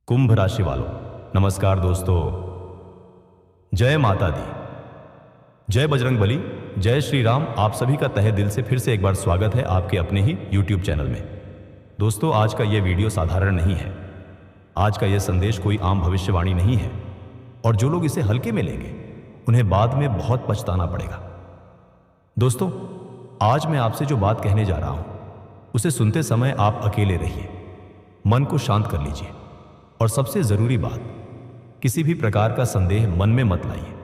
कुंभ राशि वालों, नमस्कार दोस्तों। जय माता दी, जय बजरंग बली, जय श्री राम। आप सभी का तहे दिल से फिर से एक बार स्वागत है आपके अपने ही YouTube चैनल में। दोस्तों, आज का यह वीडियो साधारण नहीं है। आज का यह संदेश कोई आम भविष्यवाणी नहीं है और जो लोग इसे हल्के में लेंगे उन्हें बाद में बहुत पछताना पड़ेगा। दोस्तों, आज मैं आपसे जो बात कहने जा रहा हूं उसे सुनते समय आप अकेले रहिए, मन को शांत कर लीजिए और सबसे जरूरी बात, किसी भी प्रकार का संदेह मन में मत लाइए,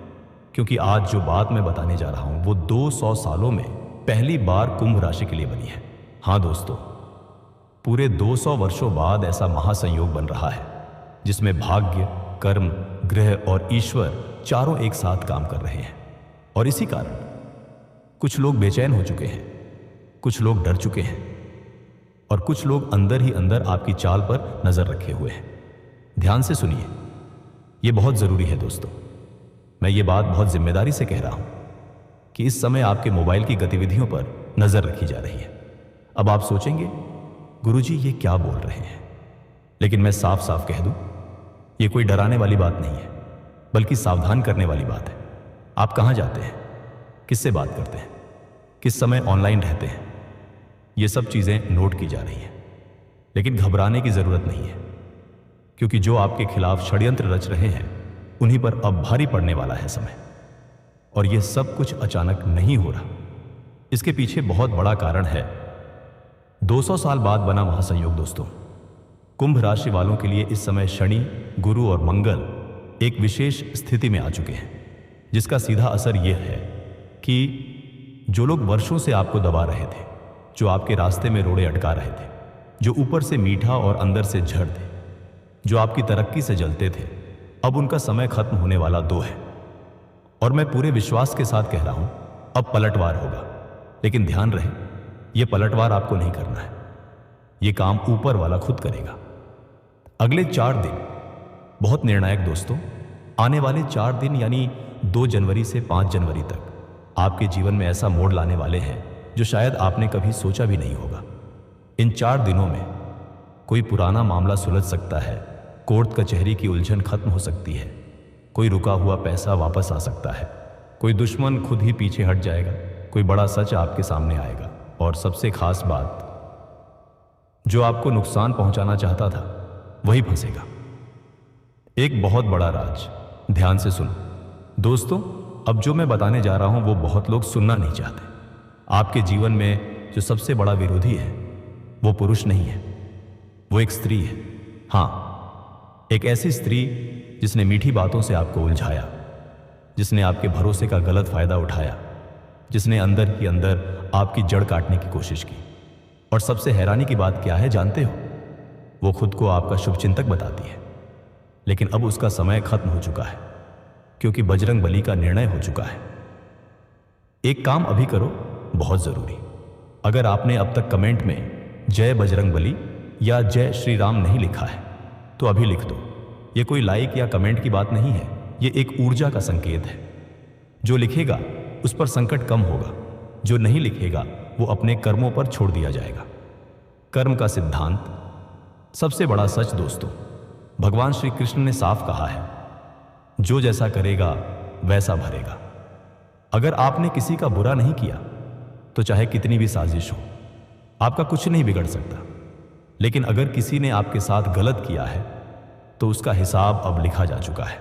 क्योंकि आज जो बात मैं बताने जा रहा हूं वो 200 सालों में पहली बार कुंभ राशि के लिए बनी है। हां दोस्तों, पूरे 200 वर्षों बाद ऐसा महासंयोग बन रहा है जिसमें भाग्य, कर्म, ग्रह और ईश्वर चारों एक साथ काम कर रहे हैं। और इसी कारण कुछ लोग बेचैन हो चुके हैं, कुछ लोग डर चुके हैं और कुछ लोग अंदर ही अंदर आपकी चाल पर नजर रखे हुए हैं। ध्यान से सुनिए, यह बहुत जरूरी है दोस्तों। मैं ये बात बहुत जिम्मेदारी से कह रहा हूं कि इस समय आपके मोबाइल की गतिविधियों पर नजर रखी जा रही है। अब आप सोचेंगे, गुरुजी ये क्या बोल रहे हैं? लेकिन मैं साफ साफ कह दूं, यह कोई डराने वाली बात नहीं है, बल्कि सावधान करने वाली बात है। आप कहां जाते हैं, किससे बात करते हैं, किस समय ऑनलाइन रहते हैं, ये सब चीजें नोट की जा रही हैं। लेकिन घबराने की जरूरत नहीं है, क्योंकि जो आपके खिलाफ षड्यंत्र रच रहे हैं उन्हीं पर अब भारी पड़ने वाला है समय। और यह सब कुछ अचानक नहीं हो रहा, इसके पीछे बहुत बड़ा कारण है 200 साल बाद बना महासंयोग। दोस्तों, कुंभ राशि वालों के लिए इस समय शनि, गुरु और मंगल एक विशेष स्थिति में आ चुके हैं, जिसका सीधा असर यह है कि जो लोग वर्षों से आपको दबा रहे थे, जो आपके रास्ते में रोड़े अटका रहे थे, जो ऊपर से मीठा और अंदर से झड़ थे, जो आपकी तरक्की से जलते थे, अब उनका समय खत्म होने वाला दो है। और मैं पूरे विश्वास के साथ कह रहा हूं, अब पलटवार होगा। लेकिन ध्यान रहे, यह पलटवार आपको नहीं करना है, यह काम ऊपर वाला खुद करेगा। अगले 4 दिन बहुत निर्णायक दोस्तों। आने वाले 4 दिन यानी 2 जनवरी से 5 जनवरी तक आपके जीवन में ऐसा मोड़ लाने वाले हैं जो शायद आपने कभी सोचा भी नहीं होगा। इन 4 दिनों में कोई पुराना मामला सुलझ सकता है, कोर्ट कचहरी की उलझन खत्म हो सकती है, कोई रुका हुआ पैसा वापस आ सकता है, कोई दुश्मन खुद ही पीछे हट जाएगा, कोई बड़ा सच आपके सामने आएगा और सबसे खास बात, जो आपको नुकसान पहुंचाना चाहता था वही फंसेगा। एक बहुत बड़ा राज, ध्यान से सुनो दोस्तों। अब जो मैं बताने जा रहा हूं वो बहुत लोग सुनना नहीं चाहते। आपके जीवन में जो सबसे बड़ा विरोधी है वो पुरुष नहीं है, वो एक स्त्री है। हां, एक ऐसी स्त्री जिसने मीठी बातों से आपको उलझाया, जिसने आपके भरोसे का गलत फायदा उठाया, जिसने अंदर ही अंदर आपकी जड़ काटने की कोशिश की। और सबसे हैरानी की बात क्या है जानते हो? वो खुद को आपका शुभचिंतक बताती है, लेकिन अब उसका समय खत्म हो चुका है, क्योंकि बजरंग बली का निर्णय हो चुका है। एक काम अभी करो, बहुत जरूरी। अगर आपने अब तक कमेंट में जय बजरंग बली या जय श्री राम नहीं लिखा है तो अभी लिख दो। यह कोई लाइक या कमेंट की बात नहीं है, यह एक ऊर्जा का संकेत है। जो लिखेगा उस पर संकट कम होगा, जो नहीं लिखेगा वो अपने कर्मों पर छोड़ दिया जाएगा। कर्म का सिद्धांत सबसे बड़ा सच दोस्तों। भगवान श्री कृष्ण ने साफ कहा है, जो जैसा करेगा वैसा भरेगा। अगर आपने किसी का बुरा नहीं किया तो चाहे कितनी भी साजिश हो, आपका कुछ नहीं बिगड़ सकता। लेकिन अगर किसी ने आपके साथ गलत किया है तो उसका हिसाब अब लिखा जा चुका है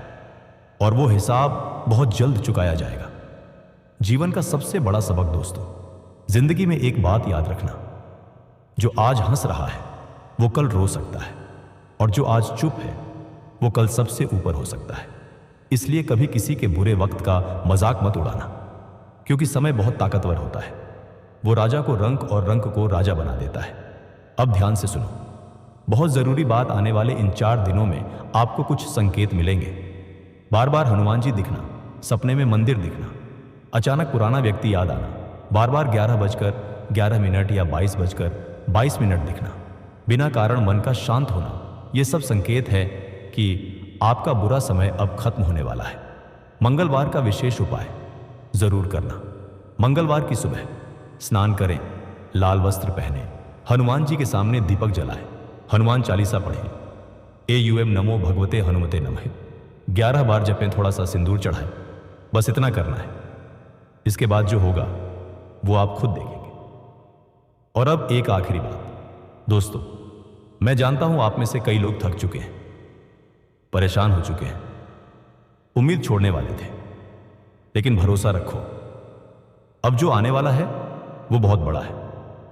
और वो हिसाब बहुत जल्द चुकाया जाएगा। जीवन का सबसे बड़ा सबक दोस्तों, जिंदगी में एक बात याद रखना, जो आज हंस रहा है वो कल रो सकता है और जो आज चुप है वो कल सबसे ऊपर हो सकता है। इसलिए कभी किसी के बुरे वक्त का मजाक मत उड़ाना, क्योंकि समय बहुत ताकतवर होता है। वो राजा को रंक और रंक को राजा बना देता है। अब ध्यान से सुनो, बहुत जरूरी बात। आने वाले इन 4 दिनों में आपको कुछ संकेत मिलेंगे। बार बार हनुमान जी दिखना, सपने में मंदिर दिखना, अचानक पुराना व्यक्ति याद आना, बार बार 11:11 या 22:22 दिखना, बिना कारण मन का शांत होना, ये सब संकेत है कि आपका बुरा समय अब खत्म होने वाला है। मंगलवार का विशेष उपाय जरूर करना। मंगलवार की सुबह स्नान करें, लाल वस्त्र पहने, हनुमान जी के सामने दीपक जलाएं, हनुमान चालीसा पढ़ें, AUM नमो भगवते हनुमते नमः 11 बार जपें, थोड़ा सा सिंदूर चढ़ाएं, बस इतना करना है। इसके बाद जो होगा वो आप खुद देखेंगे। और अब एक आखिरी बात दोस्तों, मैं जानता हूं आप में से कई लोग थक चुके हैं, परेशान हो चुके हैं, उम्मीद छोड़ने वाले थे, लेकिन भरोसा रखो, अब जो आने वाला है वो बहुत बड़ा है।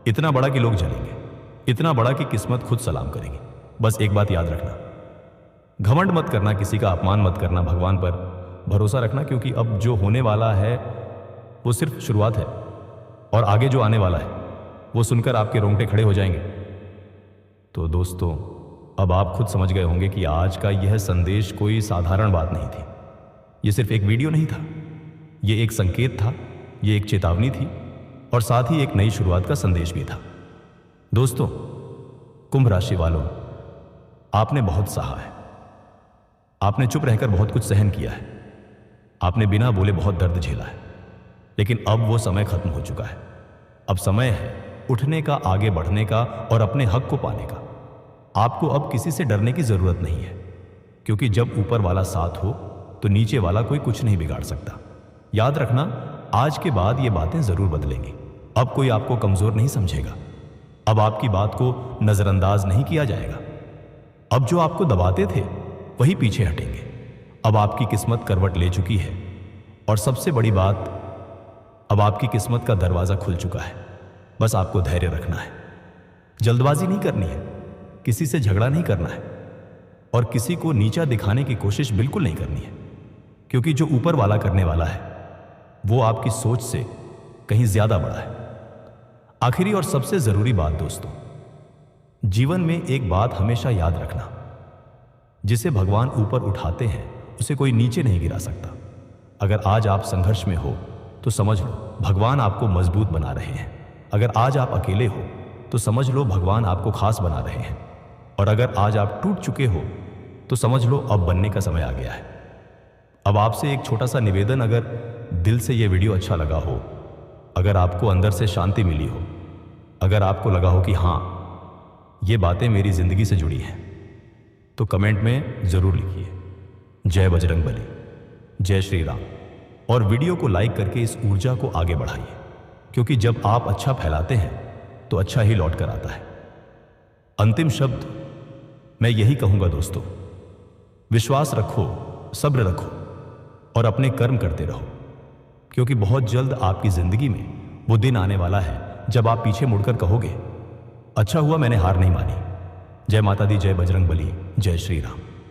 इतना बड़ा कि लोग जलेंगे, इतना बड़ा कि किस्मत खुद सलाम करेगी। बस एक बात याद रखना, घमंड मत करना, किसी का अपमान मत करना, भगवान पर भरोसा रखना, क्योंकि अब जो होने वाला है वो सिर्फ शुरुआत है, और आगे जो आने वाला है वो सुनकर आपके रोंगटे खड़े हो जाएंगे। तो दोस्तों, अब आप खुद समझ गए होंगे कि आज का यह संदेश कोई साधारण बात नहीं थी। यह सिर्फ एक वीडियो नहीं था, यह एक संकेत था, यह एक चेतावनी थी, और साथ ही एक नई शुरुआत का संदेश भी था। दोस्तों, कुंभ राशि वालों, आपने बहुत सहा है, आपने चुप रहकर बहुत कुछ सहन किया है, आपने बिना बोले बहुत दर्द झेला है, लेकिन अब वो समय खत्म हो चुका है। अब समय है उठने का, आगे बढ़ने का और अपने हक को पाने का। आपको अब किसी से डरने की जरूरत नहीं है, क्योंकि जब ऊपर वाला साथ हो तो नीचे वाला कोई कुछ नहीं बिगाड़ सकता। याद रखना, आज के बाद ये बातें जरूर बदलेंगी। अब कोई आपको कमजोर नहीं समझेगा, अब आपकी बात को नजरअंदाज नहीं किया जाएगा। अब जो आपको दबाते थे वही पीछे हटेंगे। अब आपकी किस्मत करवट ले चुकी है, और सबसे बड़ी बात, अब आपकी किस्मत का दरवाजा खुल चुका है। बस आपको धैर्य रखना है, जल्दबाजी नहीं करनी है, किसी से झगड़ा नहीं करना है, और किसी को नीचा दिखाने की कोशिश बिल्कुल नहीं करनी है, क्योंकि जो ऊपर वाला करने वाला है वो आपकी सोच से कहीं ज्यादा बड़ा है। आखिरी और सबसे जरूरी बात दोस्तों, जीवन में एक बात हमेशा याद रखना, जिसे भगवान ऊपर उठाते हैं उसे कोई नीचे नहीं गिरा सकता। अगर आज आप संघर्ष में हो तो समझ लो भगवान आपको मजबूत बना रहे हैं। अगर आज आप अकेले हो तो समझ लो भगवान आपको खास बना रहे हैं। और अगर आज आप टूट चुके हो तो समझ लो अब बनने का समय आ गया है। अब आपसे एक छोटा सा निवेदन, अगर दिल से यह वीडियो अच्छा लगा हो, अगर आपको अंदर से शांति मिली हो, अगर आपको लगा हो कि हाँ ये बातें मेरी जिंदगी से जुड़ी हैं, तो कमेंट में जरूर लिखिए जय बजरंग बली, जय श्री राम, और वीडियो को लाइक करके इस ऊर्जा को आगे बढ़ाइए, क्योंकि जब आप अच्छा फैलाते हैं तो अच्छा ही लौट कर आता है। अंतिम शब्द मैं यही कहूंगा दोस्तों, विश्वास रखो, सब्र रखो और अपने कर्म करते रहो, क्योंकि बहुत जल्द आपकी जिंदगी में वो दिन आने वाला है जब आप पीछे मुड़कर कहोगे, अच्छा हुआ मैंने हार नहीं मानी। जय माता दी, जय बजरंग बली, जय श्री राम।